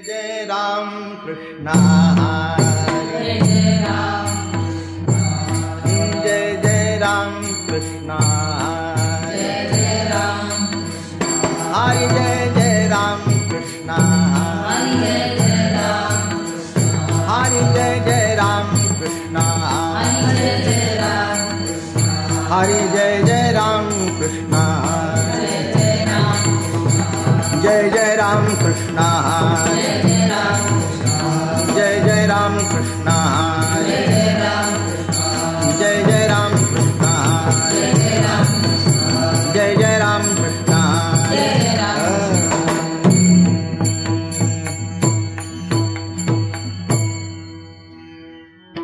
जय राम कृष्णा जय जय राम जय जय राम कृष्णा जय जय राम हरि जय जय राम कृष्णा हरि जय जय राम हरि जय जय राम कृष्णा हरि जय जय राम हरि जय जय राम कृष्णा जय जय राम कृष्णा जय जय राम कृष्णा जय जय राम कृष्णा जय जय राम कृष्णा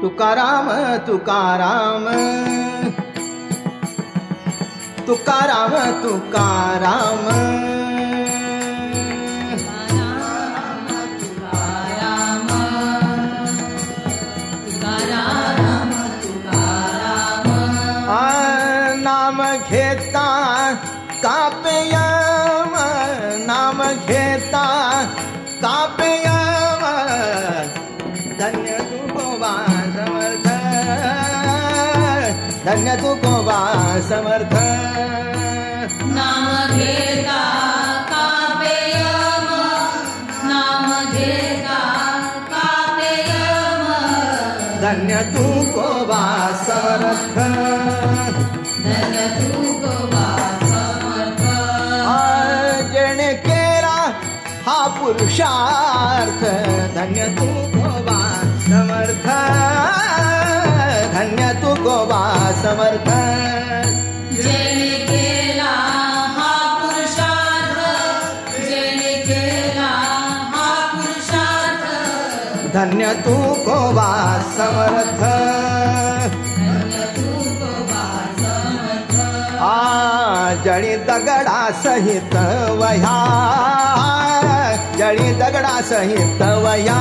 तुकाराम तुकाराम तुकाराम तुकाराम नाम घेता कापयम नाम घेता कापयम धन्य तू गोवा समर्थ धन्य तू गोवा समर्थ नाम घेता कापेयम नाम घेता कापेयम धन्य तू गोवा समर्थ धन्य तू गोवा समर्थ जेणे केला हा पुरुषार्थ धन्य तू गोवा समर्थ धन्य तू गोवा समर्थ जेणे केला हा पुरुषार्थ जेणे केला हा पुरुषार्थ धन्य तू गोवा समर्थ धन्य तू गोवा समर्थ जळी दगडा सहित वह्या जळी दगडा सहित वह्या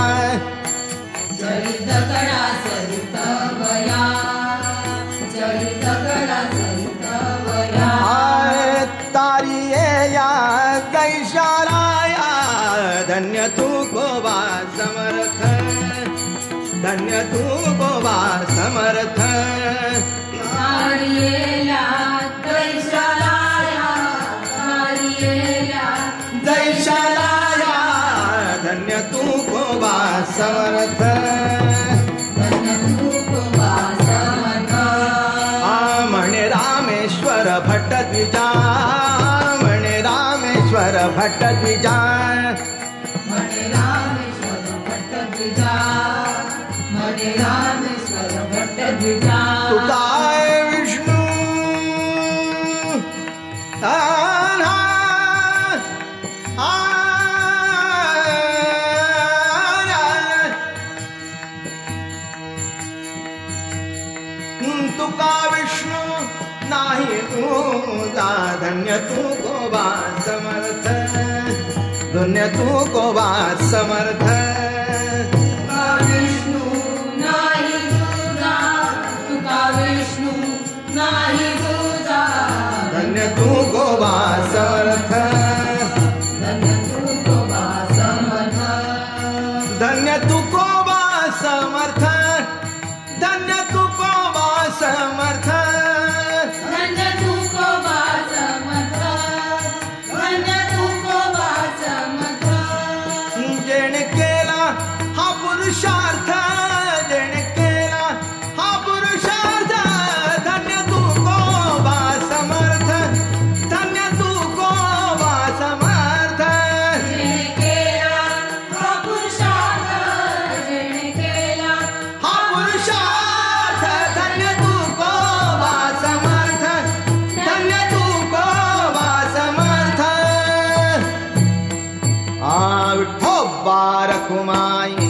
जळी दगडा सहित वया जळी दगडा सहित वया तारी या कैशाराया धन्य तू गोवा समर्थ धन्य तू गोवा समर्थ तारियेला दैशालाया तारियेला दैशालाया धन्य तू गोवा समर्थ धन्य तू गोवा समर्थ म्हणे रामेश्वर भट्ट द्विजा म्हणे रामेश्वर भट्ट द्विजा म्हणे रामेश्वर भट्ट द्विजा म्हणे रामेश्वर भट्ट द्विजा तू काय विष्णू तुका विष्णू नाही तुझा धन्य तू गोवा समर्थ धन्य तू गोवा समर्थ तुका विष्णू नाही तुझा तुका विष्णू नाही तुझा धन्य तू गोवा समर्थ धन्य तू गोवा समर्थ धन्य तू गोवा समर्थ धन्य तू गोवा समर्थ धन्य तू गोवा समर्थ धन्य तू गोवा समर्थ जेणे केला हा पुरुषार्थ जेणे केला हा पुरुषार्थ धन्य तू गोवा समर्थ धन्य तू गोवा समर्थ जेणे केला हा पुरुषार्थ जेणे केला हा पुरुषार्थ धन्य तू गोवा समर्थ धन्य तू गोवा समर्थ विठोबा रखुमाई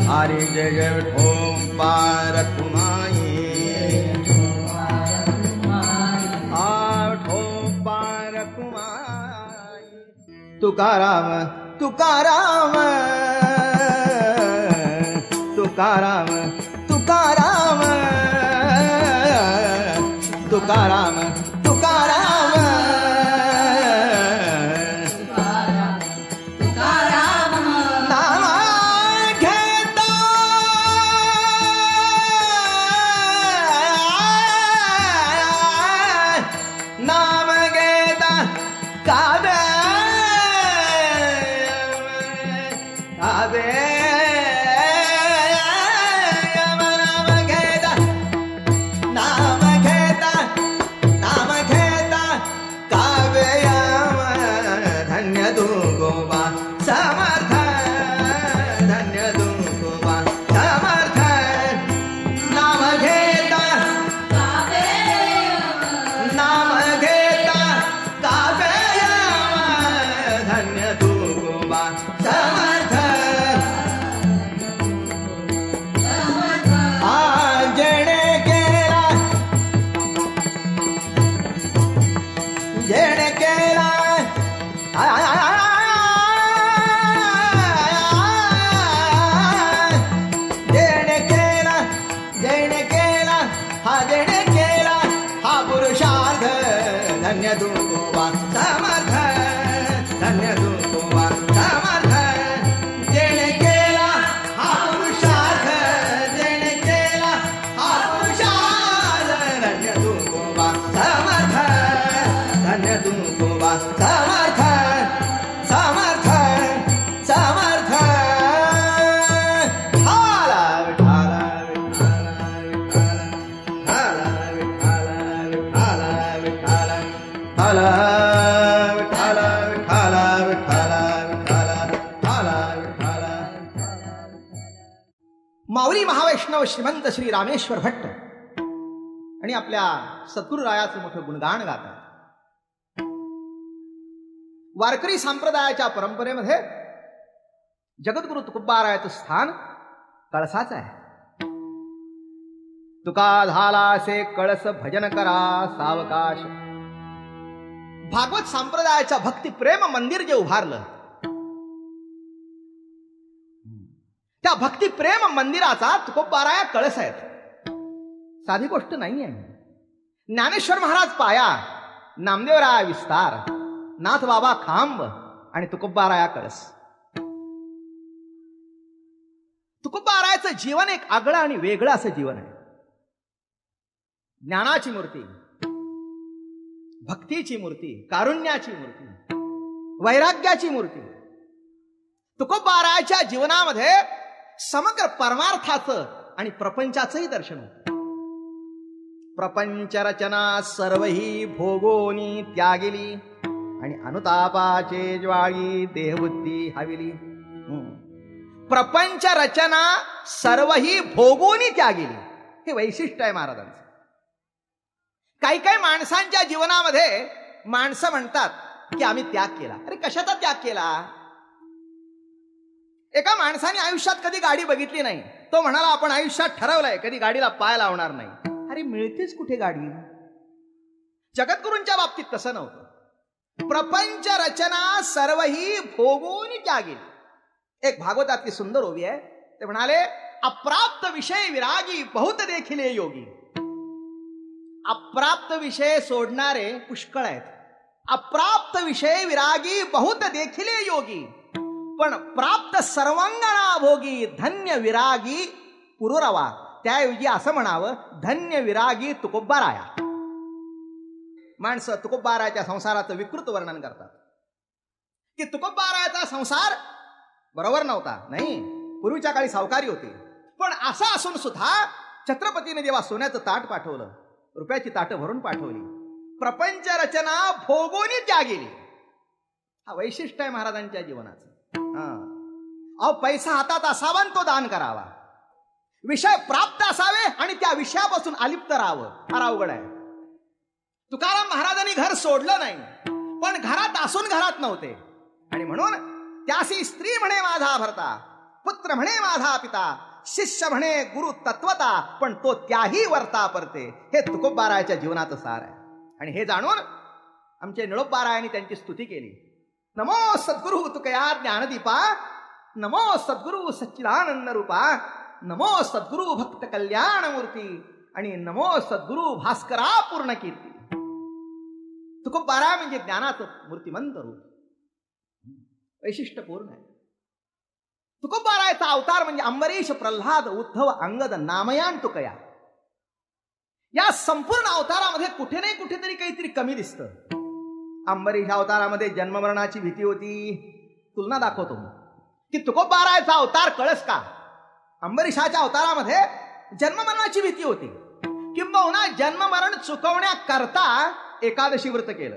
हरि जय जय विठोबा रखुमाई विठोबा रखुमाई तुकाराम तुकाराम तुकाराम तुकाराम तुकाराम तुकाराम काव्य काव्य माऊली महावैष्णव श्रीमंत श्री रामेश्वर भट्ट आणि आपल्या सद्गुरुरायाचं मोठं गुणगान गातात. वारकरी संप्रदायाच्या परंपरेमध्ये जगद्गुरु तुकोबारायाचं स्थान कळसाचं आहे. तुका झाला से कळस भजन करा सावकाश. भागवत संप्रदायाच्या भक्ती प्रेम मंदिर जे उभारलं त्या भक्ती प्रेम मंदिराचा तुकोबाराया कळस आहेत. साधी गोष्ट नाही आहे. ज्ञानेश्वर महाराज पाया, नामदेवराया विस्तार, नाथ बाबा खांब आणि तुकोबाराया कळस. तुकोबारायाचं जीवन एक आगळं आणि वेगळं असं जीवन आहे. ज्ञानाची मूर्ती, भक्तीची मूर्ती, कारुण्याची मूर्ती, वैराग्याची मूर्ती. तुकोबारायाच्या जीवनामध्ये समग्र परमार्थाचं आणि प्रपंचाचंही दर्शन होतं. प्रपंच रचना सर्वही भोगोनी त्यागिली आणि अनुतापाचे ज्वाळी देहबुद्धी हविली. प्रपंच रचना सर्वही भोगोनी त्यागिली हे वैशिष्ट्य आहे महाराजांचं. काही काही माणसांच्या जीवनामध्ये माणसं म्हणतात की आम्ही त्याग केला. अरे कशाचा त्याग केला? एका माणसाने आयुष्यात कधी गाडी बघितली नाही, तो म्हणाला आपण आयुष्यात ठरवलंय कधी गाडीला पाय लावणार नाही. अरे मिळतेच कुठे गाडी? जगद्गुरूंच्या बाबतीत तसं नव्हतं. प्रपंच रचना सर्वही भोगून त्यागिली. एक भागवतातली सुंदर ओवी आहे. ते म्हणाले अप्राप्त विषय विरागी बहुत देखिले योगी. अप्राप्त विषय सोडणारे पुष्कळ आहेत. अप्राप्त विषय विरागी बहुत देखिले योगी पण प्राप्त सर्वांगणा भोगी धन्य विरागी पुरुरवा. त्याऐवजी असं म्हणावं धन्य विरागी तुकोबाराया. माणसं तुकोबारायाच्या संसाराचं विकृत वर्णन करतात की तुकोबारायाचा संसार बरोबर नव्हता. नाही, पूर्वीच्या काळी सावकारी होती. पण असं असून सुद्धा छत्रपतीने जेव्हा सोन्याचं ताट पाठवलं, रुपयाची ताटं भरून पाठवली, प्रपंच रचना भोगोनी त्यागिली. हा वैशिष्ट्य आहे महाराजांच्या जीवनाचं. अहो पैसा हातात असावा आणि तो दान करावा. विषय प्राप्त असावे आणि त्या विषयापासून अलिप्त राहावं. हा अवघड आहे. तुकाराम महाराजांनी घर सोडलं नाही, पण घरात असून घरात नव्हते. आणि म्हणून त्यासी स्त्री म्हणे माझा भरता, पुत्र म्हणे माझा पिता, शिष्य म्हणे गुरु तत्वता, पण तो त्याही वर्ता परते. हे तुकोबारायाच्या जीवनाचं सार आहे. आणि हे जाणून आमचे निळोबारायांनी त्यांची स्तुती केली. नमो सद्गुरु तुकया ज्ञानदीपा, नमो सद्गुरु सच्चिदानंद रूपा, नमो सद्गुरु भक्त कल्याण मूर्ती आणि नमो सद्गुरु भास्करा पूर्ण कीर्ती. तुकोबाराया म्हणजे ज्ञानाचं मूर्तिमंत रूप, वैशिष्ट्यपूर्ण आहे. तुकोबारायाचा अवतार म्हणजे अंबरीश, प्रल्हाद, उद्धव, अंगद, नामयान तुकया. या संपूर्ण अवतारामध्ये कुठे नाही कुठेतरी काहीतरी कमी दिसतं. अंबरीश अवतारामध्ये जन्ममरणाची भीती होती. तुलना दाखवतो की तुकोबारायचा अवतार कळस का? अंबरीशाच्या अवतारामध्ये जन्ममरणाची भीती होती, किंबहुना जन्ममरण चुकवण्याकरता एकादशी व्रत केलं.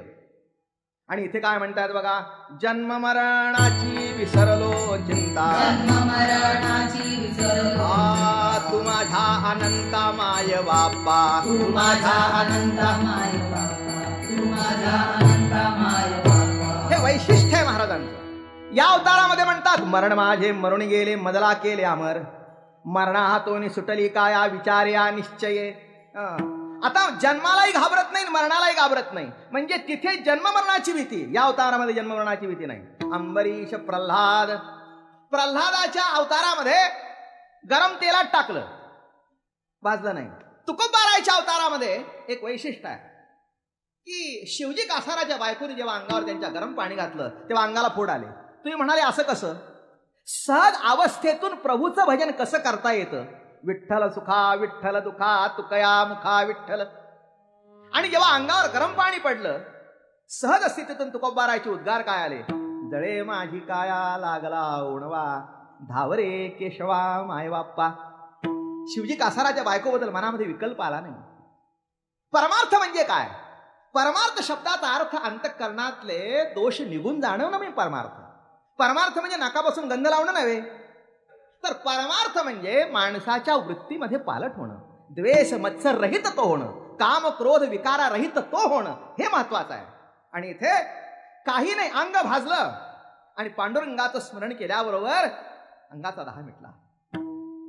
आणि इथे काय म्हणतात बघा, जन्ममरणाची विसरलो चिंता, जन्ममरणाची विसरलो तू माझ्या अनंता माय बाप्पा, तू माझा अनंत माय बाप्पा, तू माझा अनंत माय बाप्पा. हे वैशिष्ट्य आहे महाराजांचं. या अवतारामध्ये म्हणतात, मरण माझे मरून गेले मदला केले अमर, मरणा हातोनी सुटली काया विचार्या निश्चये. आता जन्मालाही घाबरत नाही, मरणालाही घाबरत नाही. म्हणजे तिथे जन्ममरणाची भीती, या अवतारामध्ये जन्ममरणाची भीती नाही. अंबरीश प्रल्हादाच्या अवतारामध्ये गरम तेलात टाकलं, भाजलं नाही. तुकोबारायच्या अवतारामध्ये एक वैशिष्ट्य आहे की शिवजी कासाराच्या बायकोने जेव्हा अंगावर त्यांच्या गरम पाणी घातलं तेव्हा अंगाला फोड आले. तुम्ही म्हणाले असं कसं? सहज अवस्थेतून प्रभूचं भजन कसं करता येतं? विठ्ठल सुखा विठ्ठल दुखा तुकया मुखा विठ्ठल. आणि जेव्हा अंगावर गरम पाणी पडलं, सहज स्थितीतून तुकोबारायचे उद्गार काय आले? जळे माझी काया लागला ओणवा, धावरे केशवा माय बाप्पा. शिवजी कासाराच्या बायकोबद्दल मनामध्ये विकल्प आला नाही. परमार्थ म्हणजे काय? परमार्थ शब्दाचा अर्थ अंतःकरणातले दोष निघून जाणं ना. मी परमार्थ म्हणजे नाकापासून गंध लावणं नव्हे, तर परमार्थ म्हणजे माणसाच्या वृत्तीमध्ये पालट होणं, द्वेष मत्सर रहित तो होणं, काम क्रोध विकारा रहित तो होणं, हे महत्वाचं आहे. आणि इथे काही नाही, अंग भाजलं आणि पांडुरंगाचं स्मरण केल्याबरोबर अंगाचा दाह मिटला.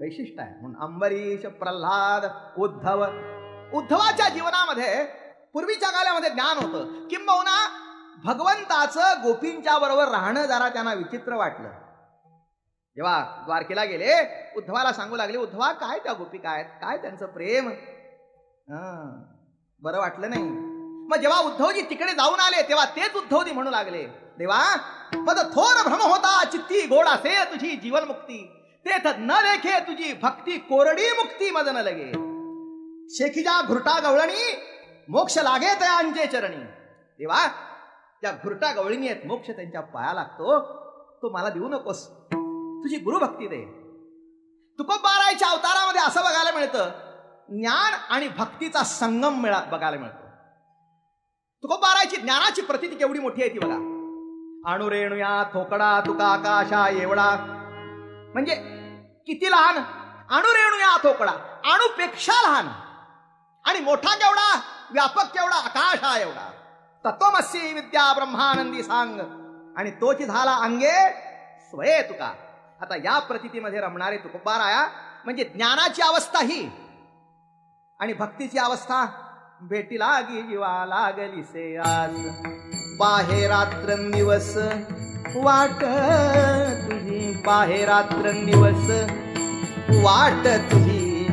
वैशिष्ट्य आहे. म्हणून अंबरीश प्रल्हाद उद्धवाच्या जीवनामध्ये पूर्वीच्या काळामध्ये ज्ञान होतं, किंबहुना भगवंताचं गोपींच्या बरोबर राहणं जरा त्यांना विचित्र वाटलं. जेव्हा द्वारकेला गेले, उद्धवाला सांगू लागले, उद्धवा काय त्या गोपिका आहेत, काय त्यांचं प्रेम, बरं वाटलं नाही. मग जेव्हा उद्धवजी तिकडे जाऊन आले तेव्हा तेच उद्धवजी म्हणू लागले, देवा मद थोर भ्रम होता चित्ती गोड असे तुझी जीवन मुक्ती, तेथ न लेखे तुझी भक्ती कोरडी मुक्ती मद न लगे, शेखीजा घुरटा गवळणी मोक्ष लागे तयांचे चरणी. देवा ज्या घुरटा गवळणी आहेत, मोक्ष त्यांच्या पाया लागतो, तो मला देऊ नकोस, तुझी गुरुभक्ती दे. तुकोबारायच्या अवतारामध्ये असं बघायला मिळतं, ज्ञान आणि भक्तीचा संगम बघायला मिळतो. तुकोबारायची ज्ञानाची प्रतीती केवढी मोठी आहे ती बघा. अणुरेणुया थोकडा तुका आकाशा एवढा, म्हणजे किती लहान. अणुरेणुया थोकडा, अणुपेक्षा लहान. आणि मोठा केवढा, व्यापक केवढा, आकाश हा एवढा. तत्वमसी विद्या ब्रह्मानंदी सांग, आणि तोची झाला अंगे स्वये तुका. आता या प्रतीतीमध्ये रमणारे तुकोबाराया म्हणजे ज्ञानाची अवस्था ही आणि भक्तीची अवस्था. भेटी लागी जीवा लागली से आस, बाहे रात्रंदिवस वाट तुझी, बाहे रात्रंदिवस वाट तुझी,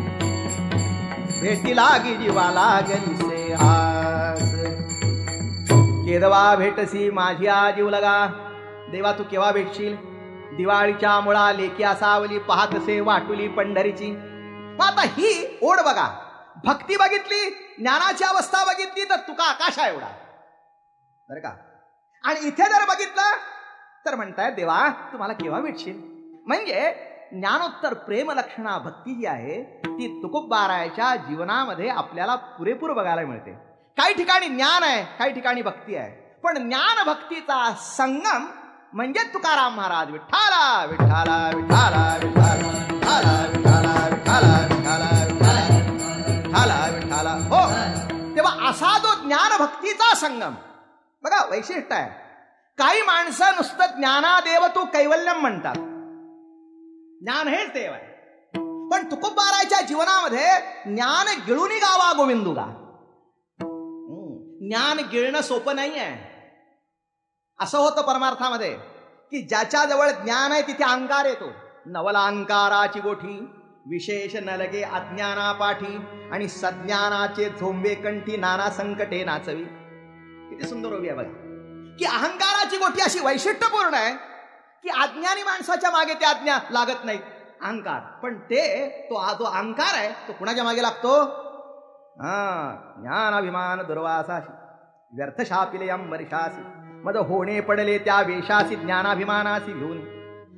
भेटी लागी जीवा लागली से आस. केदवा भेटसी माझी जीव लगा. देवा तू केव्हा भेटशील? दिवाळीच्या मुळा लेकी असावली, पाहतसे वाटुली पंढरीची. मग आता ही ओढ बघा, भक्ती बघितली, ज्ञानाची अवस्था बघितली, तर तुका आकाशा एवढा, बरं का. आणि इथे जर बघितलं तर म्हणताय देवा तुम्हाला केव्हा भेटशील. म्हणजे ज्ञानोत्तर प्रेम लक्षणा भक्ती जी आहे ती तुकोबारायच्या जीवनामध्ये आपल्याला पुरेपूर बघायला मिळते. काही ठिकाणी ज्ञान आहे, काही ठिकाणी भक्ती आहे, पण ज्ञान भक्तीचा संगम म्हणजे तुकाराम महाराज. विठ्ठला विठ्ठला विठ्ठला विठ्ठला विठ्ठला विठ्ठला विठ्ठला विठ्ठला विठ्ठला. हो, तेव्हा असा जो ज्ञान भक्तीचा संगम बघा वैशिष्ट्य आहे. काही माणसं नुसतं ज्ञानादेव तू कैवल्यम म्हणतात, ज्ञान हेच देव आहे. पण तुकोबारायच्या जीवनामध्ये ज्ञान गिळूनी गावा गोविंदुगा. ज्ञान गिळणं सोपं नाही आहे. असं होतं परमार्थामध्ये की ज्याच्याजवळ ज्ञान आहे तिथे अहंकार येतो. नवला अंकाराची गोठी, विशेष न लगे अज्ञाना पाठी, आणि सज्ञानाचे झोंबे कंठी, नाना संकटे नाचवी. किती सुंदर उभी आहे बघा की अहंकाराची गोठी अशी वैशिष्ट्यपूर्ण आहे की अज्ञानी माणसाच्या मागे ते आज्ञा लागत नाहीत, अहंकार. पण तो जो अहंकार आहे तो कुणाच्या मागे लागतो? ज्ञान अभिमान दुर्वासाशी. व्यर्थ शापिले अंबरिशासी मद होणे पडले त्या वेशासी ज्ञानाभिमानासी घेऊन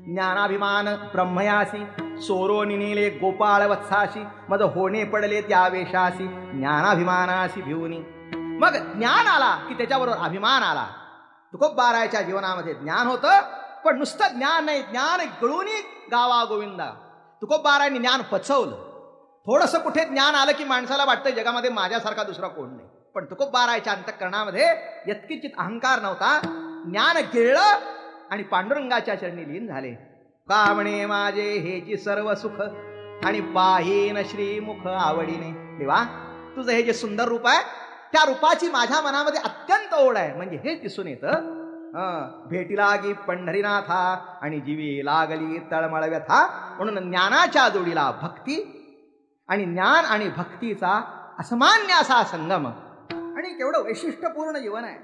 ज्ञानाभिमान ब्रह्मयासी सोरो निनीले गोपाळ वत्साशी मद होणे पडले त्या वेशासी ज्ञानाभिमानासी भिवनी. मग ज्ञान आला की त्याच्याबरोबर अभिमान आला. तुकोबारायच्या जीवनामध्ये ज्ञान होतं, पण नुसतं ज्ञान नाही, ज्ञान गळूनी गावा गोविंदा. तुकोबारायांनी ज्ञान पचवलं. थोडंसं कुठे ज्ञान आलं की माणसाला वाटतं जगामध्ये माझ्यासारखा दुसरा कोण नाही. पण तुकोबारायच्या अंतःकरणामध्ये यत्किंचित अहंकार नव्हता. ज्ञान गिळलं आणि पांडुरंगाच्या चरणी लीन झाले. का म्हणे माझे हेची सर्व सुख आणि पाहीन श्रीमुख आवडीने. देवा, तुझं हे जे सुंदर रूप आहे त्या रूपाची माझ्या मनामध्ये अत्यंत ओढ आहे. म्हणजे हे दिसून येतं. भेटी लागी पंढरीनाथा आणि जीवी लागली तळमळ व्यथा. म्हणून ज्ञानाच्या जोडीला भक्ती आणि ज्ञान आणि भक्तीचा असामान्य असा संगम आणि केवढं वैशिष्ट्यपूर्ण जीवन आहे.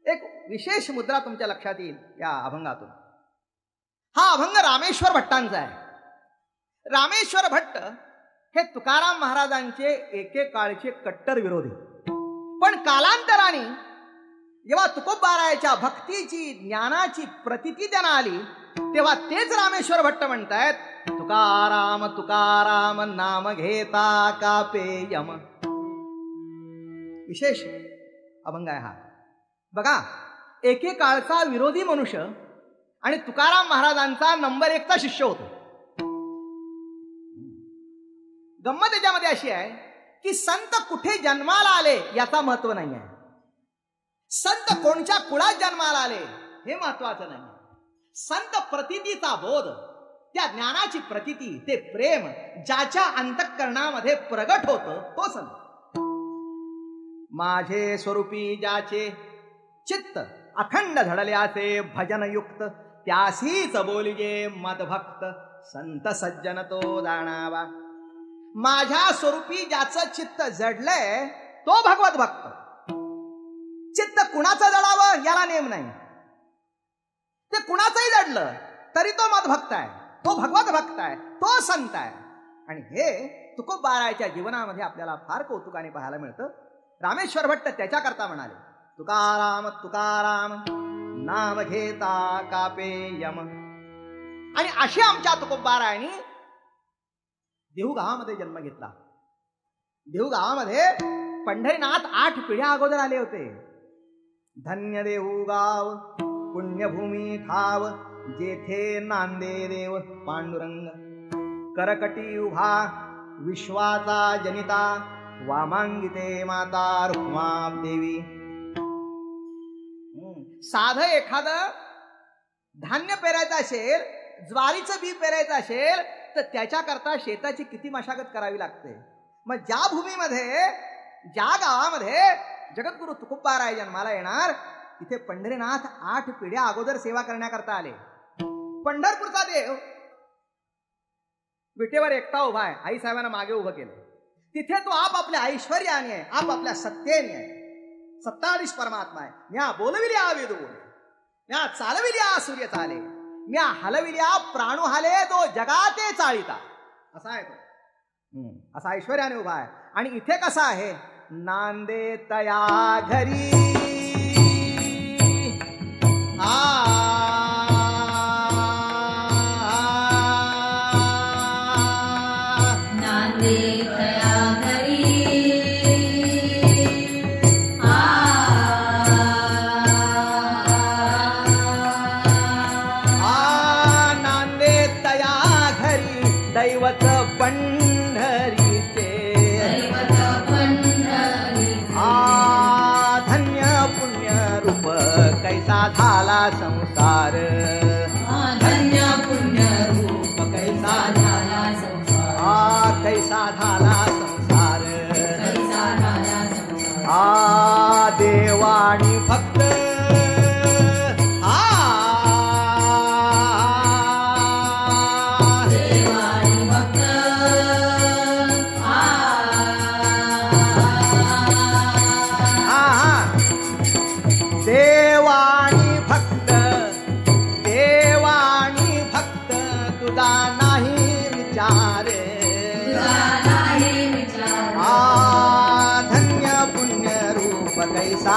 एक विशेष मुद्रा तुमच्या लक्षात येईल या अभंगातून. हा अभंग रामेश्वर भट्टांचा आहे. रामेश्वर भट्ट हे तुकाराम महाराजांचे एकेकाळचे कट्टर विरोधी. पण कालांतराने जेव्हा तुकोबारायाच्या भक्तीची ज्ञानाची प्रतीती त्यांना आली तेव्हा तेच रामेश्वर भट्ट म्हणतायत, तुकाराम तुकाराम नाम घेता कापे यम. विशेष अभंग आहे हा. बघा, एकेकाळचा विरोधी मनुष्य आणि तुकाराम महाराजांचा नंबर 1चा शिष्य होतो. गंमत त्याच्यामध्ये अशी आहे की संत कुठे जन्माला आले याचा महत्व नाही आहे. संत कोणत्या कुळात जन्माला आले हे महत्वाचं नाही. संत प्रतीतीचा बोध, त्या ज्ञानाची प्रतीती, ते प्रेम ज्याच्या अंतःकरणामध्ये प्रगट होतं तो संत. माझे स्वरूपी ज्याचे चित्त अखंड झडल्याचे भजनयुक्त त्यासीच बोलिजे मदभक्त संत सज्जन तो जाणावा. माझ्या स्वरूपी ज्याचं चित्त जडलंय तो भगवत भक्त. चित्त कुणाचं जडावं याला नेम नाही. ते कुणाचंही जडलं तरी तो मदभक्त आहे, तो भगवत भक्त आहे, तो संत आहे. आणि हे तुकोबारायाच्या जीवनामध्ये आपल्याला फार कौतुकाने पाहायला मिळतं. रामेश्वर भट्ट त्याच्याकरता म्हणाले, तुकाराम तुकाराम नाम घेता कापे यम. आणि अशी आमच्या तुकोबारायांनी देहू गावामध्ये जन्म घेतला. देहू गावामध्ये पंढरीनाथ 8 पिढ्या अगोदर आले होते. धन्य देहू गाव पुण्यभूमी ठाव जेथे नांदे देव पांडुरंग. करकटी उभा विश्वाचा जनिता वामांगिते माता रुक्मा देवी. साधं एखादं धान्य पेरायचं असेल, ज्वारीचं बी पेरायचं असेल तर त्याच्याकरता शेताची किती मशागत करावी लागते. मग ज्या भूमीमध्ये, ज्या गावामध्ये जगद्गुरु तुकोबाराय जन्माला येणार तिथे पंढरीनाथ 8 पिढ्या अगोदर सेवा करण्याकरता आले. पंढरपूरचा देव विटेवर एकटा उभा आहे, आई साहेबांना मागे उभं केलं. तिथे तो आपल्या ऐश्वर्याने आहे, आपल्या सत्तेने आहे. सत्ताधीश परमात्मा आहे. म्या बोलविल्या वेद बोल, म्या चालविल्या सूर्य चाले, म्या हलविल्या प्राणू हाले तो जगाते चाळीता. असा आहे तो, असा ऐश्वर्याने उभा आहे. आणि इथे कसा आहे, नांदे तया घरी नांदे तया घरी नांदे तया घरी दैवत पंढरीचे. धन्य पुण्य रूप कैसा झाला संसार. धन्य पुण्य रूप कैसा झाला संसार. कैसा झाला संसार. कैसा झाला संसार. देवाणी भक्त देवाणी भक्त देवाणी भक्त, देवाणी भक्त तुझा नाही विचार. धन्य पुण्य रूप कैसा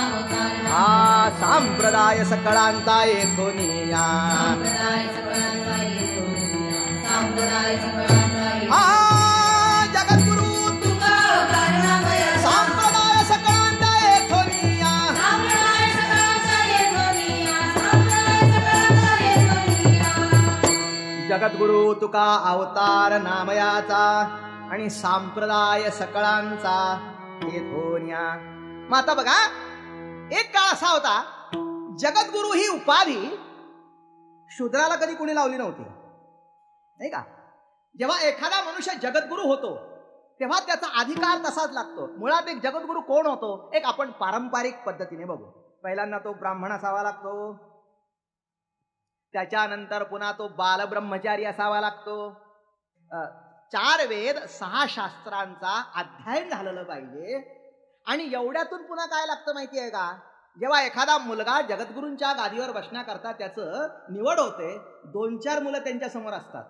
संप्रदाय सकळांचा एकोनिया संप्रदाय सकळांचा एकोनिया संप्रदाय सकळांचा जगद्गुरु तुका कारणामय संप्रदाय सकळांचा एकोनिया संप्रदाय सकळांचा एकोनिया संप्रदाय सकळांचा एकोनिया जगद्गुरु तुका अवतार नामयाचा आणि संप्रदाय सकळांचा एकोनिया. मग आता बघा, एक काळ असा होता, जगद्गुरु ही उपाधी शूद्राला कधी कोणी लावली नव्हती, नाही का? जेव्हा एखादा मनुष्य जगद्गुरु होतो तेव्हा त्याचा अधिकार तसाच लागतो. मुळात एक जगद्गुरु कोण होतो, एक आपण पारंपरिक पद्धतीने बघू. पहिल्यांदा तो ब्राह्मण असावा लागतो, त्याच्यानंतर पुन्हा तो बालब्रह्मचारी असावा लागतो. 4 वेद 6 शास्त्रांचा अध्ययन झालेलं पाहिजे. आणि एवढ्यातून पुन्हा काय लागतं माहिती आहे का? जेव्हा एखादा मुलगा जगद्गुरूंच्या गादीवर बसण्याकरता त्याचं निवड होते, 2-4 मुलं त्यांच्या समोर असतात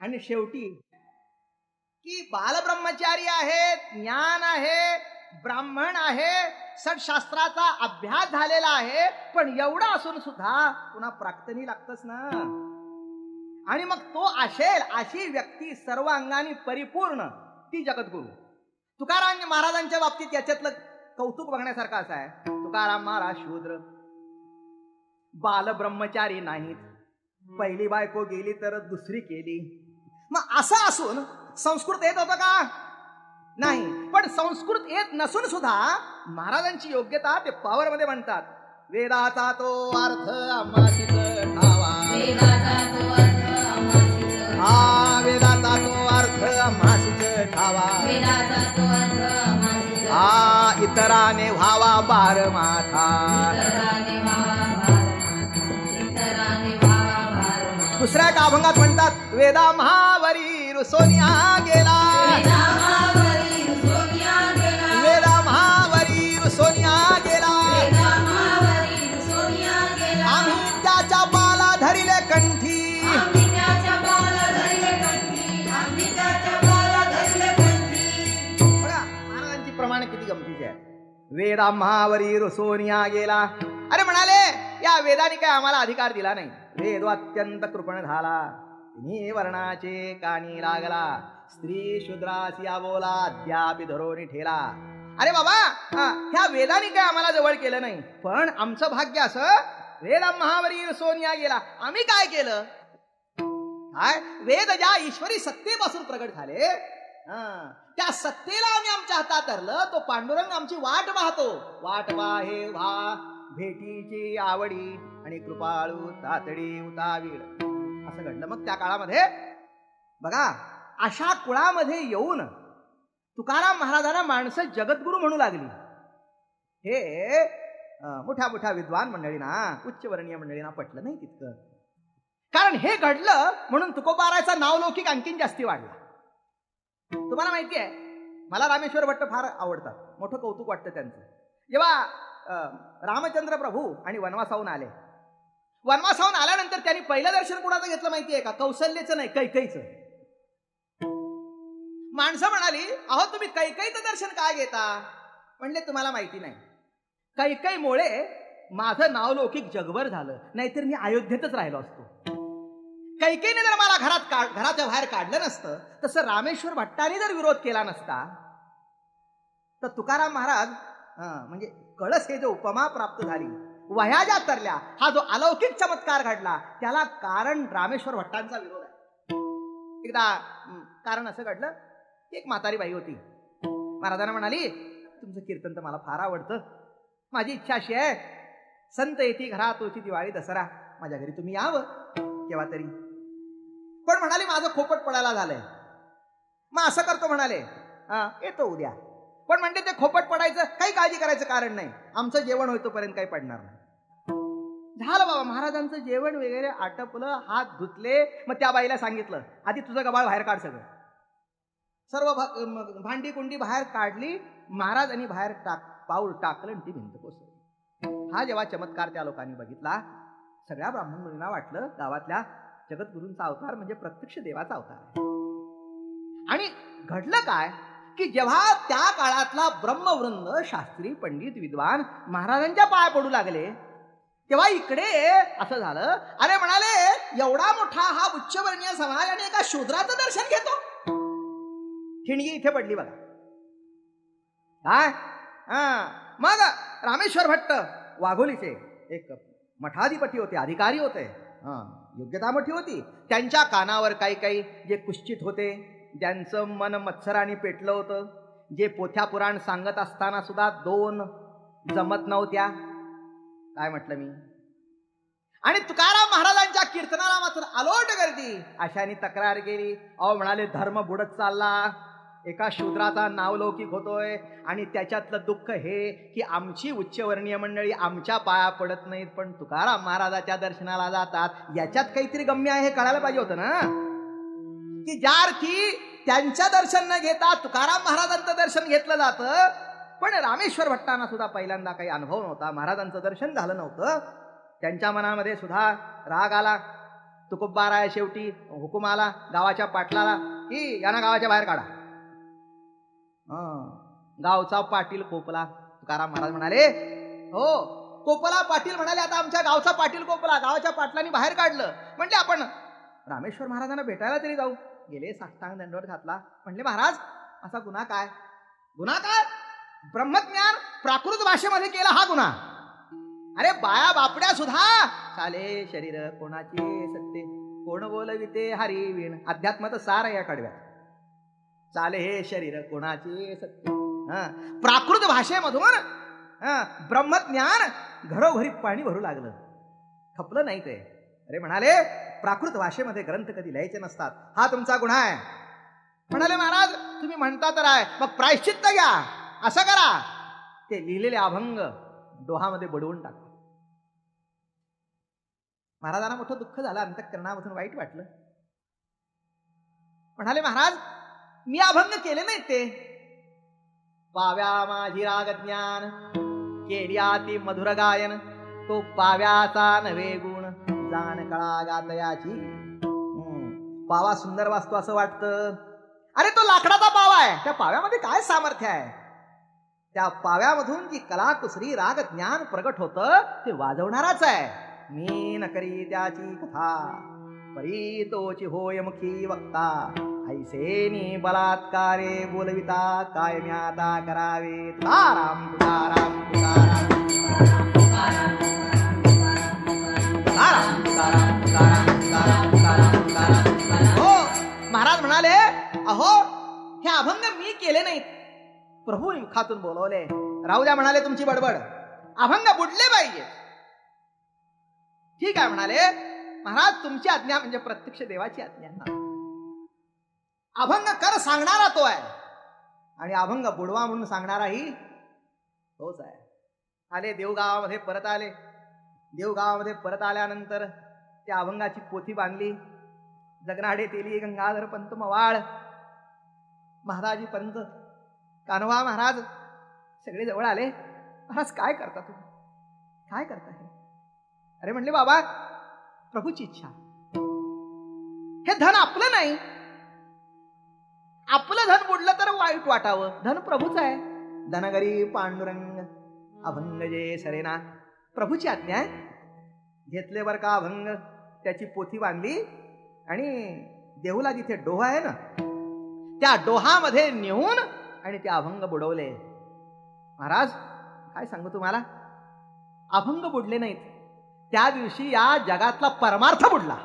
आणि शेवटी की बालब्रह्मचारी आहे, ज्ञान आहे, ब्राह्मण आहे, सटशास्त्राचा अभ्यास झालेला आहे, पण एवढा असून सुद्धा पुन्हा प्राक्तनी लागतच ना. आणि मग तो असेल अशी व्यक्ती सर्व अंगाने परिपूर्ण, ती जगद्गुरु. तुकाराम महाराजांच्या बाबतीत याच्यातलं कौतुक बघण्यासारखं असं आहे. तुकाराम महाराज शूद्र, बालब्रह्मचारी नाहीत, पहिली बायको गेली तर दुसरी केली. मग असं असून संस्कृत येत होतं का? नाही. पण संस्कृत येत नसून सुद्धा महाराजांची योग्यता ते पॉवर मध्ये म्हणतात, वेदाचा तो अर्थ आम्हासीच ठावा, वेदाचा तो अर्थ आम्हासीच वेदाचा तो अर्थ आम्हासीच ठावा, वेदाचा तो अर्थ आम्हासीच इतराने व्हावा बारमाथा, इतराने व्हावा बारमाथा, इतराने व्हावा बारमाथा. दुसऱ्या का अभंगात म्हणतात, वेदा महावरी रुसोनिया गेला, वेदा महावरी रुसोनिया गेला, वेदा महावरी रुसोनिया गेला, वेदा महावरी रुसोनिया गेला. आम्ही त्याच्या बाला धरिले कंठी, आम्ही त्याच्या बाला धरले कंठी, आम्ही त्याच्या बाला धरले कंठी. बघा महाराजांची प्रमाण किती गमतीचे आहे. वेदा महावरी रुसोनिया गेला. अरे म्हणाले, या वेदाने काय आम्हाला अधिकार दिला नाही. वेद अत्यंत कृपण झाला, तिन्ही वर्णाचे कानी लागला, स्त्री शूद्रासी बोला अद्यापि धरोनी ठेला. अरे बाबा, ह्या वेदाने काय आम्हाला जवळ केलं नाही, पण आमचं भाग्य असं, वेदा महावरी सोनिया गेला. आम्ही काय केलं? काय वेद ज्या ईश्वरी सत्तेपासून प्रगट झाले, त्या सत्तेला आम्ही आमच्या हातात धरलं. तो पांडुरंग आमची वाट पाहतो. वाट पाहे व्हा भेटीची आवडी आणि कृपाळू तातडी उतावीळ. असं घडलं. मग त्या काळामध्ये बघा, अशा कुळामध्ये येऊन तुकाराम महाराजांना माणसं जगद्गुरु म्हणू लागली. हे मोठ्या मोठ्या विद्वान मंडळींना, उच्चवर्णीय मंडळींना पटलं नाही तितकं. कारण हे घडलं म्हणून तुकोबारायचा नावलौकिक आणखीन जास्ती वाढला. तुम्हाला माहिती आहे, मला रामेश्वर भट्ट फार आवडतात, मोठं कौतुक वाटतं त्यांचं. जेव्हा रामचंद्र प्रभू आणि वनवासाहून आले, वनवासाहून आल्यानंतर त्यांनी पहिलं दर्शन कुणाचं घेतलं माहिती आहे का? कौसल्येचं नाही, कैकईचं. माणसं म्हणाली, अहो तुम्ही कैकईचं दर्शन काय घेता? म्हणले तुम्हाला माहिती नाही, कैकईमुळे माझं नावलौकिक जगभर झालं, नाहीतर मी अयोध्येतच राहिलो असतो. कैकेयीने जर मला घराच्या बाहेर काढलं नसतं, तसं रामेश्वर भट्टाने जर विरोध केला नसता, तर तुकाराम महाराज म्हणजे कळस हे जो उपमा प्राप्त झाली, वह्या ज्या तरल्या, हा जो अलौकिक चमत्कार घडला, त्याला कारण रामेश्वर भट्टांचा विरोध आहे. एकदा कारण असं घडलं, एक म्हातारी बाई होती. महाराजांना म्हणाली, तुमचं कीर्तन तर मला फार आवडतं, माझी इच्छा अशी आहे, संत येती घरात होती दिवाळी दसरा, माझ्या घरी तुम्ही यावं केव्हा तरी. पण म्हणाले माझं खोपट पडायला झालंय. मग असं करतो म्हणाले, येतो उद्या. पण म्हणते ते खोपट पडायचं काही काळजी करायचं कारण नाही, आमचं जेवण होईतोपर्यंत काही पडणार नाही. झालं बाबा, महाराजांचं जेवण वगैरे आटपलं, हात धुतले. मग त्या बाईला सांगितलं, आधी तुझं गबाळ बाहेर काढ. सगळं सर्व भांडी कुंडी बाहेर काढली. महाराजांनी बाहेर पाऊल टाकलं आणि ती भिंत कोसळली. हा जेव्हा चमत्कार त्या लोकांनी बघितला, सगळ्या ब्राह्मण मुलींना वाटलं गावातल्या जगद्गुरूंचा अवतार म्हणजे प्रत्यक्ष देवाचा अवतार. आणि घडलं काय की जेव्हा त्या काळातला ब्रह्मवृंद, शास्त्री, पंडित, विद्वान महाराजांच्या पाया पडू लागले, तेव्हा इकडे असं झालं. अरे म्हणाले, एवढा मोठा हा उच्चवर्णीय समाज आणि एका शूद्राचं दर्शन घेतो. ठिणगी इथे पडली बघा. काय मग रामेश्वर भट्ट वाघोलीचे एक मठाधिपती होते, अधिकारी होते, योग्यता मोठी होती. त्यांच्या कानावर काही काही जे कुश्चित होते, ज्यांचं मन मत्सराने पेटलं होतं, जे पोथ्या पुराण सांगत असताना सुद्धा दोन जमत नव्हत्या. काय म्हटलं मी? आणि तुकाराम महाराजांच्या कीर्तनाला मात्र अलोट गर्दी. अशाने तक्रार केली. अहो म्हणाले, धर्म बुडत चालला, एका शूद्राचा नावलौकिक होतोय आणि त्याच्यातलं दुःख हे की आमची उच्चवर्णीय मंडळी आमच्या पाया पडत नाहीत, पण तुकाराम महाराजाच्या दर्शनाला जातात. याच्यात काहीतरी गम्य आहे हे कळायला पाहिजे होतं ना, की ज्या अर्थी त्यांचं दर्शन न घेता तुकाराम महाराजांचं दर्शन घेतलं जातं. पण रामेश्वर भट्टांना सुद्धा पहिल्यांदा काही अनुभव नव्हता, महाराजांचं दर्शन झालं नव्हतं. त्यांच्या मनामध्ये सुद्धा राग आला. तुकोबाराय शेवटी हुकूम आला गावाच्या पाटलाला की यांना गावाच्या बाहेर काढा. गावचा पाटील कोपला. तुकाराम महाराज म्हणाले, हो कोपला पाटील म्हणाले, आता आमच्या गावचा पाटील कोपला. गावाच्या पाटलांनी बाहेर काढलं. म्हणजे आपण रामेश्वर महाराजांना भेटायला तरी जाऊ. गेले, साष्टांग दंडवत घातला. म्हणले, महाराज असा गुन्हा काय? गुन्हा काय? ब्रह्मज्ञान प्राकृत भाषेमध्ये केला हा गुन्हा. अरे बाया बापड्या सुद्धा चाले शरीर कोणाचे सत्ते, कोण बोलविते हरी वीण. अध्यात्माचं सार या कडव्यात. चाले हे शरीर कोणाचे सत्य. प्राकृत भाषेमधून ब्रह्मज्ञान घरोघरी पाणी भरू लागलं. खपलं नाही ते. अरे म्हणाले, प्राकृत भाषेमध्ये ग्रंथ कधी लिहायचे नसतात, हा तुमचा गुन्हा आहे. म्हणाले, महाराज तुम्ही म्हणता तर आहे, मग प्रायश्चित्त घ्या. असं करा, ते लिहिलेले अभंग डोहामध्ये बुडवून टाका. महाराजांना मोठं दुःख झालं, अंतःकरणामधून वाईट वाटलं. म्हणाले, महाराज मी अभंग केले नाहीत ते. पाव्या माझी राग ज्ञान केल्या ती मधुर गायन, तो पाव्याचा नवे गुण जाण कळा गातयाची. पावा सुंदर वाचतो असं वाटतं. अरे तो लाकडाचा पावा आहे, त्या पाव्यामध्ये काय सामर्थ्य आहे? त्या पाव्यामधून जी कला कुसरी राग ज्ञान प्रगट होतं ते वाजवणाराच आहे. मी न करी त्याची कथा, परी तोची होय मुखी वक्ता. ऐसेनी बलात्कारे बोलविता, काय म्याता करावे. तुकाराम तुकाराम तुकाराम तुकाराम तुकाराम तुकाराम तुकाराम तुकाराम. हो महाराज म्हणाले, अहो हे अभंग मी केले नाहीत, प्रभू मुखातून बोलवले. राहू द्या म्हणाले तुमची बडबड, अभंग बुडले पाहिजे. ठीक आहे म्हणाले, महाराज तुमची आज्ञा म्हणजे प्रत्यक्ष देवाची आज्ञा. अभंग कर सांगणारा तो आहे आणि अभंग बुडवा म्हणून सांगणाराही तोच आहे. आले देवगावामध्ये परत आले. देवगावामध्ये परत आल्यानंतर त्या अभंगाची पोथी बांधली. जगनाडे तेली गंगाधर पंत मवाळ, महाराजी पंत, कान्होबा महाराज सगळे जवळ आले. महाराज काय करता तुम्ही, काय करता हे? अरे म्हणले, बाबा प्रभूची इच्छा. हे धन आपलं नाही, आपलं धन बुडलं तर वाईट वाटावं, धन प्रभूच आहे. धनगरी पांडुरंग अभंग जे सरेना. प्रभूची आज्ञा आहे. घेतले बर का अभंग, त्याची पोथी बांधली आणि देहूला जिथे डोहा आहे ना त्या डोहामध्ये नेऊन आणि ते अभंग बुडवले. महाराज काय सांगू तुम्हाला, अभंग बुडले नाहीत, त्या दिवशी या जगातला परमार्थ बुडला.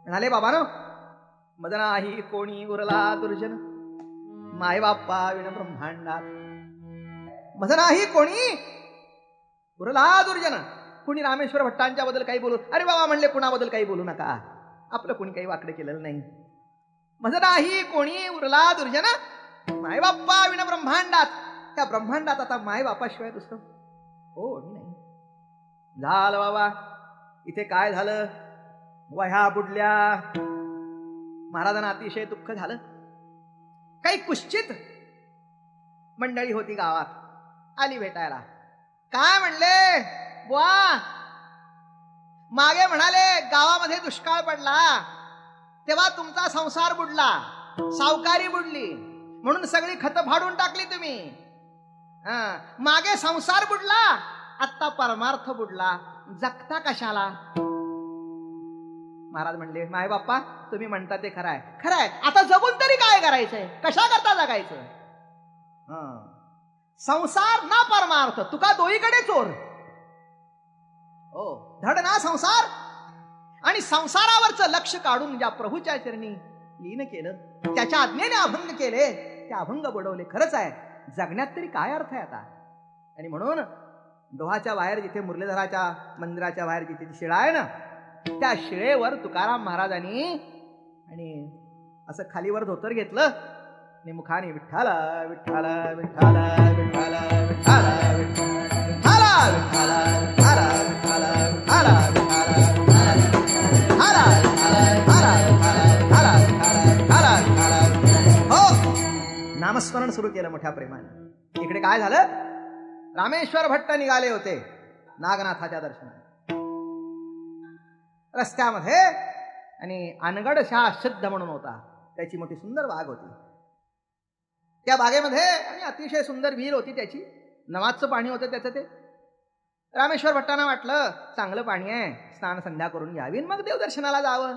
म्हणाले, बाबानो मदनाही कोणी उरला दुर्जन, माय बाप्पा विण ब्रह्मांडात. मदनाही कोणी उरला दुर्जन. कुणी रामेश्वर भट्टांच्या बद्दल काही बोलू, अरे बाबा म्हणले कुणाबद्दल काही बोलू नका, आपलं कोणी काही वाकडे केलेलं नाही. मदनाही कोणी उरला दुर्जन, माय बाप्पा विण ब्रह्मांडात. त्या ब्रह्मांडात आता माय बापाशिवाय दुसरं कोणी नाही. झालं बाबा, इथे काय झालं, वह्या बुडल्या. महाराजांना अतिशय दुःख झालं. काही कुश्चित मंडळी होती गावात, आली भेटायला. काय म्हणले, बुवा मागे म्हणाले गावामध्ये दुष्काळ पडला तेव्हा तुमचा संसार बुडला, सावकारी बुडली, म्हणून सगळी खतं फाडून टाकली तुम्ही. मागे संसार बुडला, आत्ता परमार्थ बुडला, जगता कशाला? महाराज म्हणले, माय बाप्पा तुम्ही म्हणता ते खरं आहे, खरं आहे. आता जगून तरी काय करायचंय? कशा करता जगायचं? संसार ना परमार्थ, तुका दोईकडे चोर. हो, धड ना संसार. आणि संसारावरचं लक्ष काढून ज्या प्रभूच्या चरणी लीन केलं, त्याच्या आज्ञेने अभंग केले, ते अभंग बुडवले. खरंच आहे, जगण्यात तरी काय अर्थ आहे आता? आणि म्हणून डोहाच्या बाहेर जिथे मुरलीधराच्या मंदिराच्या बाहेर जिथे शिळा आहे ना, त्या शिळेवर तुकाराम महाराजांनी आणि असं खालीवर धोतर घेतलं आणि मुखाने विठ्ठल विठ्ठल विठ्ठल विठ्ठल विठ्ठल नामस्मरण सुरू केलं मोठ्या प्रेमाने. इकडे काय झालं? रामेश्वर भट्ट निघाले होते नागनाथाच्या दर्शनात. रस्त्यामध्ये आणि अनगड शाह सिद्ध म्हणून होता, त्याची मोठी सुंदर बाग होती. त्या बागेमध्ये आणि अतिशय सुंदर विहीर होती, त्याची नवाजचं पाणी होतं त्याचं. ते रामेश्वर भट्टांना वाटलं चांगलं पाणी आहे, स्नान संध्या करून घ्यावी, मग देवदर्शनाला जावं.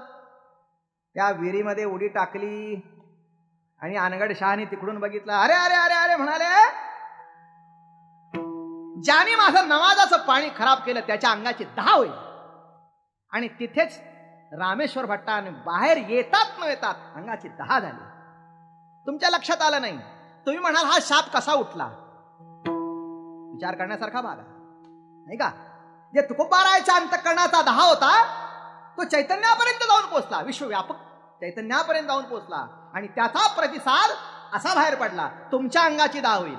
त्या विहिरीमध्ये उडी टाकली आणि अनगड शहाने तिकडून बघितलं. अरे अरे अरे अरे म्हणाले, ज्याने माझं नवाजाचं पाणी खराब केलं त्याच्या अंगाची 10 होईल. आणि तिथेच रामेश्वर भट्टाने बाहेर येतात न येतात अंगाची 10 झाली. तुमच्या लक्षात आलं नाही, तुम्ही म्हणाल हा शाप कसा उठला? विचार करण्यासारखा भाग आहे, नाही का? जे तुकोबारायच्या अंतःकरणाचा 10 होता, तो चैतन्यापर्यंत जाऊन पोहोचला, विश्वव्यापक चैतन्यापर्यंत जाऊन पोहोचला. आणि त्याचा प्रतिसाद असा बाहेर पडला, तुमच्या अंगाची 10 होईल.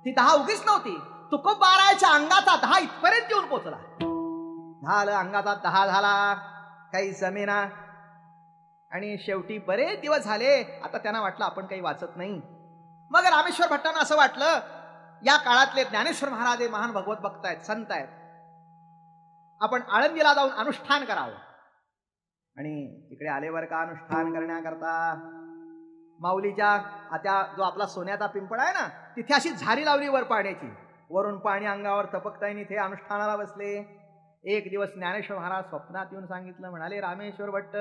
ती 10 उगीच नव्हती, तुकोबारायच्या अंगाचा 10 इथपर्यंत येऊन पोहोचला. झालं, अंगाचा 10 झाला, काही जमेना. आणि शेवटी बरेच दिवस झाले, आता त्यांना वाटलं आपण काही वाचत नाही. मग रामेश्वर भट्टांना असं वाटलं, या काळातले ज्ञानेश्वर महाराज महान भगवत भक्त आहेत, संत आहेत, आपण आळंदीला जाऊन अनुष्ठान करावं. आणि तिकडे आलेवर का अनुष्ठान करण्याकरता माऊलीच्या आता जो आपला सोन्याचा पिंपळ आहे ना, तिथे अशी झारी लावली वर पाण्याची, वरून पाणी अंगावर तपकताय. इथे अनुष्ठानाला बसले. एक दिवस ज्ञानेश्वर महाराज स्वप्नात येऊन सांगितलं, म्हणाले, रामेश्वर भट्ट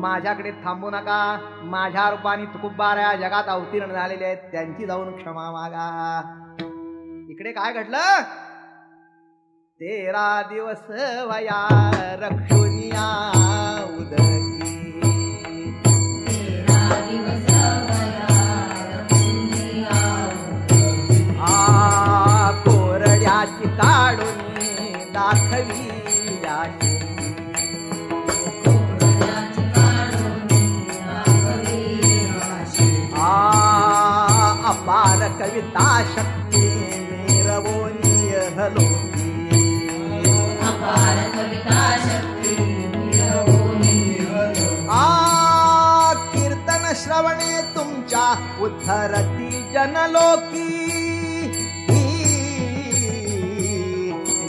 माझ्याकडे थांबू नका, माझ्या रूपाने तुकोबारा जगात अवतीर्ण झालेले आहेत, त्यांची जाऊन क्षमा मागा. इकडे काय घडलं? 13 दिवस वया रक्षुनिया उदकी, 13 दिवस वया रक्षुनिया उदकी, कोरड्याची काढून दाखवी याची, अपार कविता शक्ती मिरवोनी हलोकी, अपार कविता शक्ती मिरवोनी हलोकी, कीर्तन श्रवणे तुमच्या उद्धरती जनलोकी.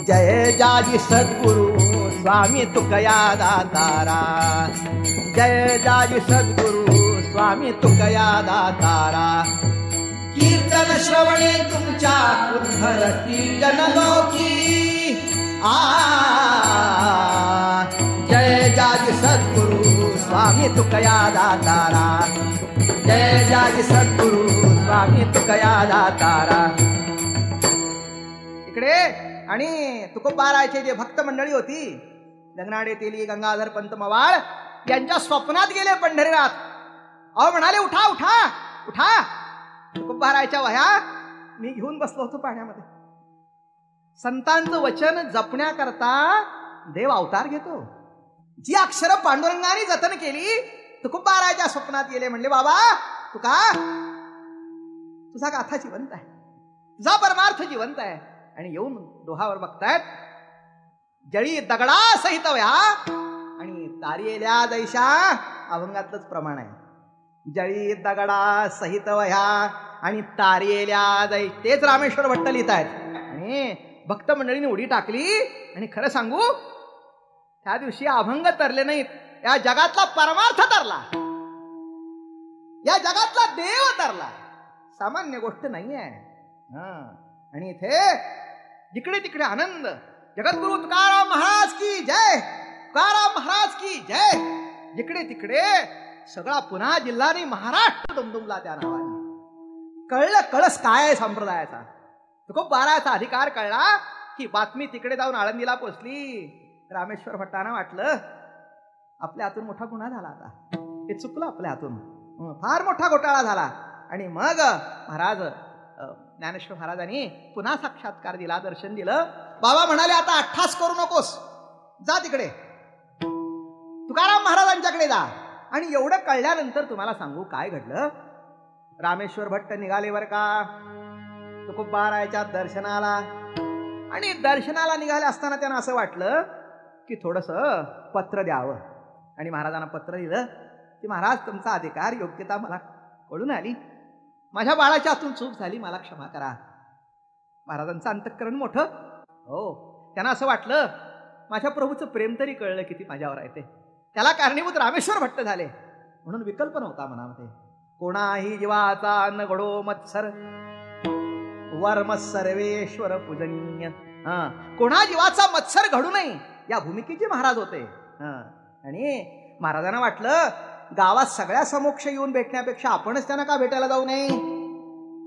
जय जाजी सद्गुरु स्वामी तुकया दातारा, जय जाजी सद्गुरु स्वामी तुकया दातारा. कीर्तन श्रवणे तुमच्या उद्धरती जनलोकी, जय जाजी सद्गुरु स्वामी तुकया दातारा, जय जाजी सद्गुरु स्वामी तुकया दातारा. इकडे आणि तुकोबारायचे जे भक्त मंडळी होती, जगनाडे तेली, गंगाधर पंत मवाळ, यांच्या स्वप्नात गेले पंढरीनाथ. अहो म्हणाले, उठा उठा उठा, तुकोबारायच्या वह्या मी घेऊन बसलो होतो पाण्यामध्ये. संतांचं वचन जपण्याकरता देव अवतार घेतो. जी अक्षर पांडुरंगाने जतन केली, तुकोबारायच्या स्वप्नात गेले. म्हणले, बाबा तुका, तुझा गाथा जिवंत आहे, तुझा परमार्थ जिवंत आहे. आणि येऊन डोहावर बघतायत, जळी दगडा सहित वया आणि तारियेल्या दैशा, अभंगातलंच प्रमाण आहे. जळी दगडा सहित वया आणि तारियेल्या दै, तेच रामेश्वर भट्ट लिहित आहेत. आणि भक्त मंडळीने उडी टाकली. आणि खरं सांगू, त्या दिवशी अभंग तरले नाहीत, या जगातला परमार्थ तरला, या जगातला देव तरला. सामान्य गोष्ट नाही आहे. आणि इथे जिकडे तिकडे आनंद. जगद्गुरु तुकाराम महाराज की जय, तुकाराम महाराज की जय. जिकडे तिकडे सगळा पुन्हा जिल्हा आणि महाराष्ट्र दुमदुमला त्या नावाने. कळलं कळस काय आहे संप्रदायाचा. तुकोबाराचा अधिकार कळला की बातमी तिकडे जाऊन आळंदीला पोचली. रामेश्वर भट्टांना वाटलं आपल्या हातून मोठा गुन्हा झाला, आता हे चुकलं आपल्या हातून, फार मोठा घोटाळा झाला. आणि मग महाराज ज्ञानेश्वर महाराजांनी पुन्हा साक्षात्कार दिला, दर्शन दिलं. बाबा म्हणाले आता अठ्ठास करू नकोस, जा तिकडे तुकाराम महाराजांच्याकडे जा. आणि एवढं कळल्यानंतर तुम्हाला सांगू काय घडलं. रामेश्वर भट्ट निघाले बर का तुकोबारायच्या दर्शनाला. आणि दर्शनाला निघाले असताना त्यांना असं वाटलं की थोडस पत्र द्यावं. आणि महाराजांना पत्र दिलं की महाराज तुमचा अधिकार योग्यता मला कळून आली, माझ्या बाळाच्या हातून चूक झाली, मला क्षमा करा. महाराजांचं अंतःकरण मोठं हो. त्यांना असं वाटलं माझ्या प्रभूचं प्रेम तरी कळलं किती माझ्यावर आहे ते. त्याला कारणीभूत रामेश्वर भट्ट झाले म्हणून विकल्प नव्हता मनामध्ये. कोणाही जीवाचा न घडो मत्सर वर्म सर्वेश्वर पूजनीय. कोणा जीवाचा मत्सर घडू नये या भूमिकेचे महाराज होते. आणि महाराजांना वाटलं गावात सगळ्या समोक्ष येऊन भेटण्यापेक्षा आपणच त्यांना का भेटायला जाऊ नये.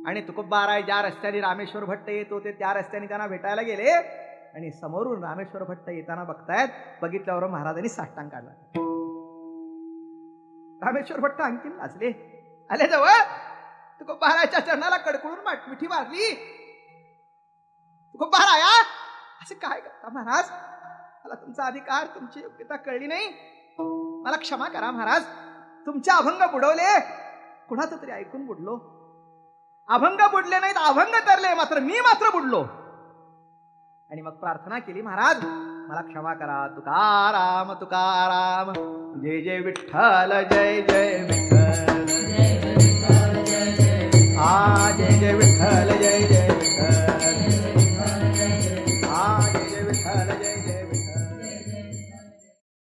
आणि तुकोबाराय ज्या रस्त्याने रामेश्वर भट्ट येत होते त्या रस्त्याने त्यांना भेटायला गेले. आणि समोरून रामेश्वर भट्ट येताना बघतायत, बघितल्यावर महाराजांनी साष्टांग काढला. रामेश्वर भट्ट आणखीन लाजले, आले जवळ तुकोबारायच्या चरणाला कडकडून मिठी मारली. तुकोबाराया असं काय करता महाराज, मला तुमचा अधिकार तुमची योग्यता कळली नाही, मला क्षमा करा महाराज. तुमचे अभंग बुडवले, कुणाचं तरी ऐकून बुडलो. अभंग बुडले नाहीत, अभंग तरले, मात्र मी मात्र बुडलो. आणि मग प्रार्थना केली, महाराज मला क्षमा करा. तुकाराम तुकाराम जय जय विठ्ठल, जय जय विठ्ठल.